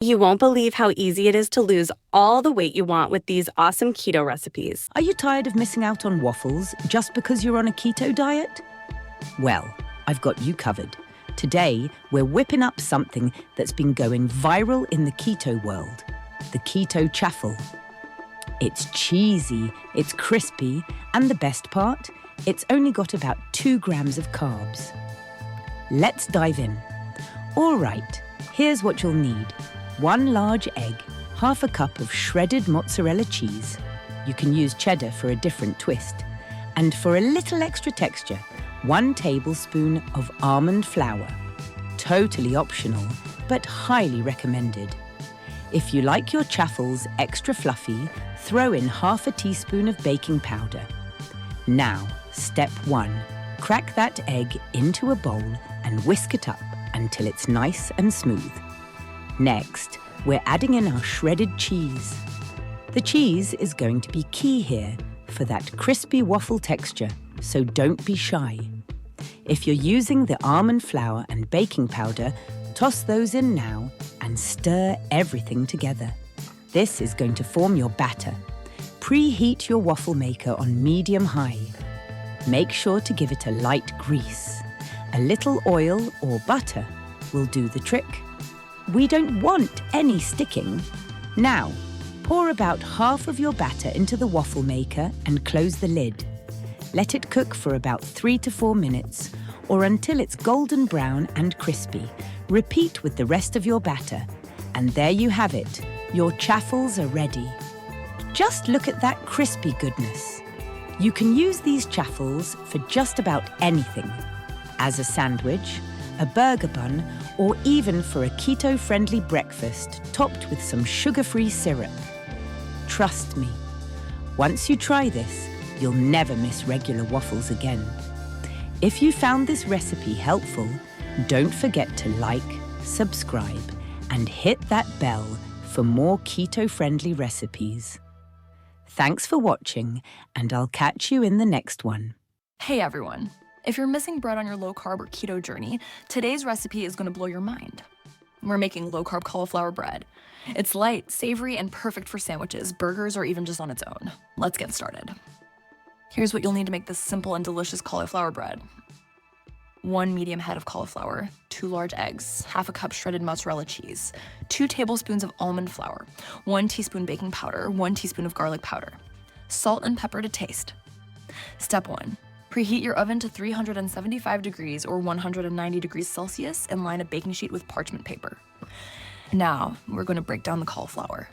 You won't believe how easy it is to lose all the weight you want with these awesome keto recipes. Are you tired of missing out on waffles just because you're on a keto diet? Well, I've got you covered. Today, we're whipping up something that's been going viral in the keto world, the keto chaffle. It's cheesy, it's crispy, and the best part, it's only got about 2 grams of carbs. Let's dive in. All right, here's what you'll need. 1 large egg, half a cup of shredded mozzarella cheese. You can use cheddar for a different twist. And for a little extra texture, 1 tablespoon of almond flour. Totally optional, but highly recommended. If you like your chaffles extra fluffy, throw in half a teaspoon of baking powder. Now, step 1. Crack that egg into a bowl and whisk it up until it's nice and smooth. Next, we're adding in our shredded cheese. The cheese is going to be key here for that crispy waffle texture, so don't be shy. If you're using the almond flour and baking powder, toss those in now and stir everything together. This is going to form your batter. Preheat your waffle maker on medium-high. Make sure to give it a light grease. A little oil or butter will do the trick. We don't want any sticking. Now, pour about half of your batter into the waffle maker and close the lid. Let it cook for about 3 to 4 minutes or until it's golden brown and crispy. Repeat with the rest of your batter. And there you have it. Your chaffles are ready. Just look at that crispy goodness. You can use these chaffles for just about anything. As a sandwich, a burger bun, or even for a keto-friendly breakfast topped with some sugar-free syrup. Trust me, once you try this, you'll never miss regular waffles again. If you found this recipe helpful, don't forget to like, subscribe, and hit that bell for more keto-friendly recipes. Thanks for watching, and I'll catch you in the next one. Hey everyone! If you're missing bread on your low-carb or keto journey, today's recipe is going to blow your mind. We're making low-carb cauliflower bread. It's light, savory, and perfect for sandwiches, burgers, or even just on its own. Let's get started. Here's what you'll need to make this simple and delicious cauliflower bread. 1 medium head of cauliflower, 2 large eggs, half a cup shredded mozzarella cheese, 2 tablespoons of almond flour, 1 teaspoon baking powder, 1 teaspoon of garlic powder, salt and pepper to taste. Step 1. Preheat your oven to 375 degrees or 190 degrees Celsius and line a baking sheet with parchment paper. Now, we're going to break down the cauliflower.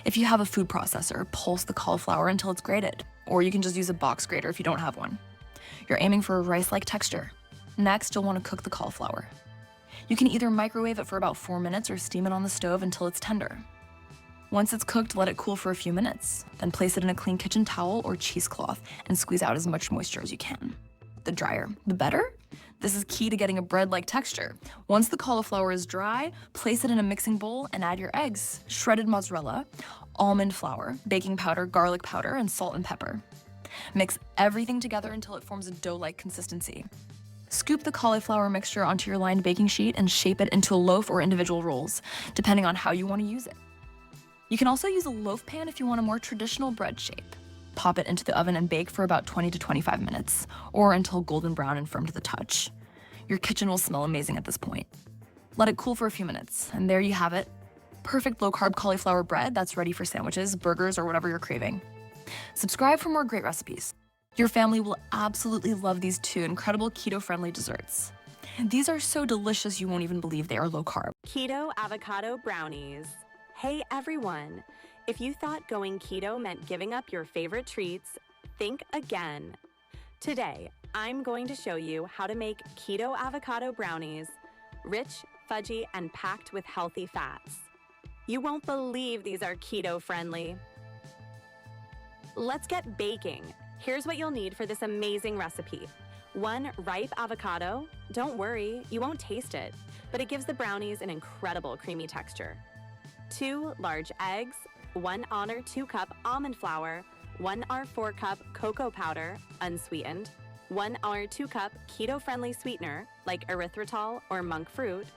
If you have a food processor, pulse the cauliflower until it's grated, or you can just use a box grater if you don't have one. You're aiming for a rice-like texture. Next, you'll want to cook the cauliflower. You can either microwave it for about 4 minutes or steam it on the stove until it's tender. Once it's cooked, let it cool for a few minutes. Then place it in a clean kitchen towel or cheesecloth and squeeze out as much moisture as you can. The drier, the better. This is key to getting a bread-like texture. Once the cauliflower is dry, place it in a mixing bowl and add your eggs, shredded mozzarella, almond flour, baking powder, garlic powder, and salt and pepper. Mix everything together until it forms a dough-like consistency. Scoop the cauliflower mixture onto your lined baking sheet and shape it into a loaf or individual rolls, depending on how you want to use it. You can also use a loaf pan if you want a more traditional bread shape. Pop it into the oven and bake for about 20 to 25 minutes, or until golden brown and firm to the touch. Your kitchen will smell amazing at this point. Let it cool for a few minutes, and there you have it. Perfect low-carb cauliflower bread that's ready for sandwiches, burgers, or whatever you're craving. Subscribe for more great recipes. Your family will absolutely love these 2 incredible keto-friendly desserts. These are so delicious you won't even believe they are low-carb. Keto avocado brownies. Hey everyone! If you thought going keto meant giving up your favorite treats, think again. Today, I'm going to show you how to make keto avocado brownies, rich, fudgy, and packed with healthy fats. You won't believe these are keto-friendly. Let's get baking. Here's what you'll need for this amazing recipe. 1 ripe avocado. Don't worry, you won't taste it, but it gives the brownies an incredible creamy texture. 2 large eggs, 1 2 cup almond flour, 1 4 cup cocoa powder, unsweetened, 1 2 cup keto-friendly sweetener like erythritol or monk fruit,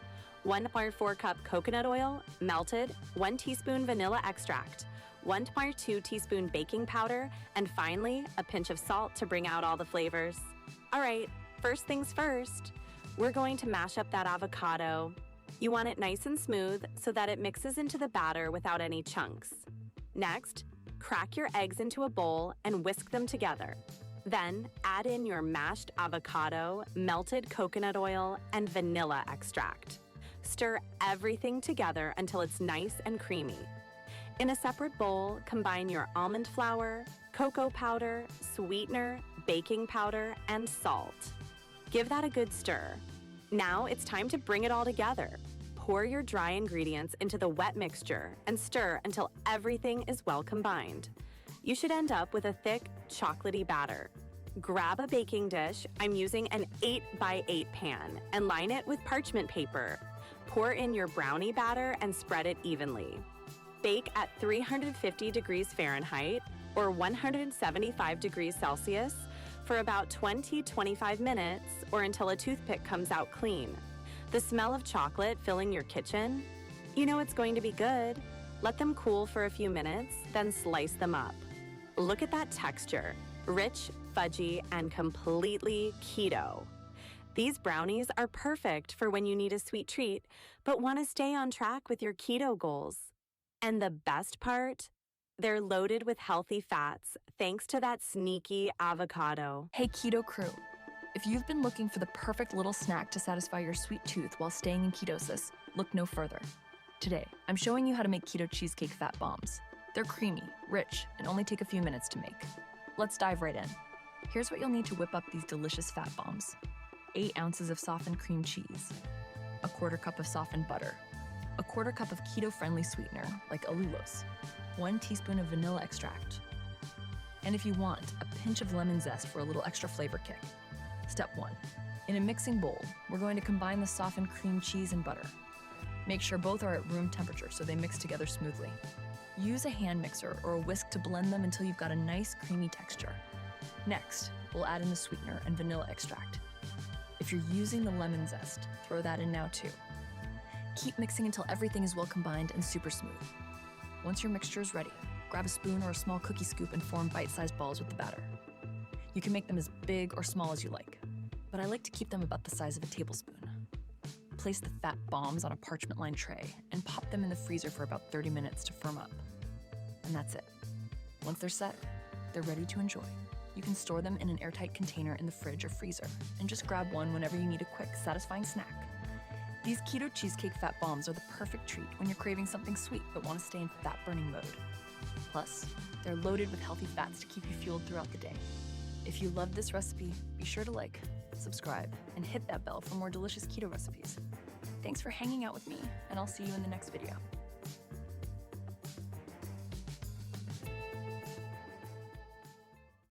4 cup coconut oil, melted, 1 teaspoon vanilla extract, 2 teaspoon baking powder, and finally, a pinch of salt to bring out all the flavors. All right, first things first, we're going to mash up that avocado. You want it nice and smooth so that it mixes into the batter without any chunks. Next, crack your eggs into a bowl and whisk them together. Then, add in your mashed avocado, melted coconut oil, and vanilla extract. Stir everything together until it's nice and creamy. In a separate bowl, combine your almond flour, cocoa powder, sweetener, baking powder, and salt. Give that a good stir. Now it's time to bring it all together. Pour your dry ingredients into the wet mixture and stir until everything is well combined. You should end up with a thick, chocolatey batter. Grab a baking dish, I'm using an 8x8 pan, and line it with parchment paper. Pour in your brownie batter and spread it evenly. Bake at 350 degrees Fahrenheit or 175 degrees Celsius for about 20-25 minutes or until a toothpick comes out clean. The smell of chocolate filling your kitchen? You know it's going to be good. Let them cool for a few minutes, then slice them up. Look at that texture, rich, fudgy, and completely keto. These brownies are perfect for when you need a sweet treat, but want to stay on track with your keto goals. And the best part? They're loaded with healthy fats thanks to that sneaky avocado. Hey, Keto crew. If you've been looking for the perfect little snack to satisfy your sweet tooth while staying in ketosis, look no further. Today, I'm showing you how to make keto cheesecake fat bombs. They're creamy, rich, and only take a few minutes to make. Let's dive right in. Here's what you'll need to whip up these delicious fat bombs. 8 ounces of softened cream cheese, a 1/4 cup of softened butter, a 1/4 cup of keto-friendly sweetener like allulose, 1 teaspoon of vanilla extract, and if you want, a pinch of lemon zest for a little extra flavor kick. Step 1. In a mixing bowl, we're going to combine the softened cream cheese and butter. Make sure both are at room temperature so they mix together smoothly. Use a hand mixer or a whisk to blend them until you've got a nice creamy texture. Next, we'll add in the sweetener and vanilla extract. If you're using the lemon zest, throw that in now too. Keep mixing until everything is well combined and super smooth. Once your mixture is ready, grab a spoon or a small cookie scoop and form bite-sized balls with the batter. You can make them as big or small as you like, but I like to keep them about the size of a tablespoon. Place the fat bombs on a parchment-lined tray and pop them in the freezer for about 30 minutes to firm up. And that's it. Once they're set, they're ready to enjoy. You can store them in an airtight container in the fridge or freezer and just grab one whenever you need a quick, satisfying snack. These keto cheesecake fat bombs are the perfect treat when you're craving something sweet but want to stay in fat-burning mode. Plus, they're loaded with healthy fats to keep you fueled throughout the day. If you love this recipe, be sure to like, subscribe, and hit that bell for more delicious keto recipes. Thanks for hanging out with me, and I'll see you in the next video.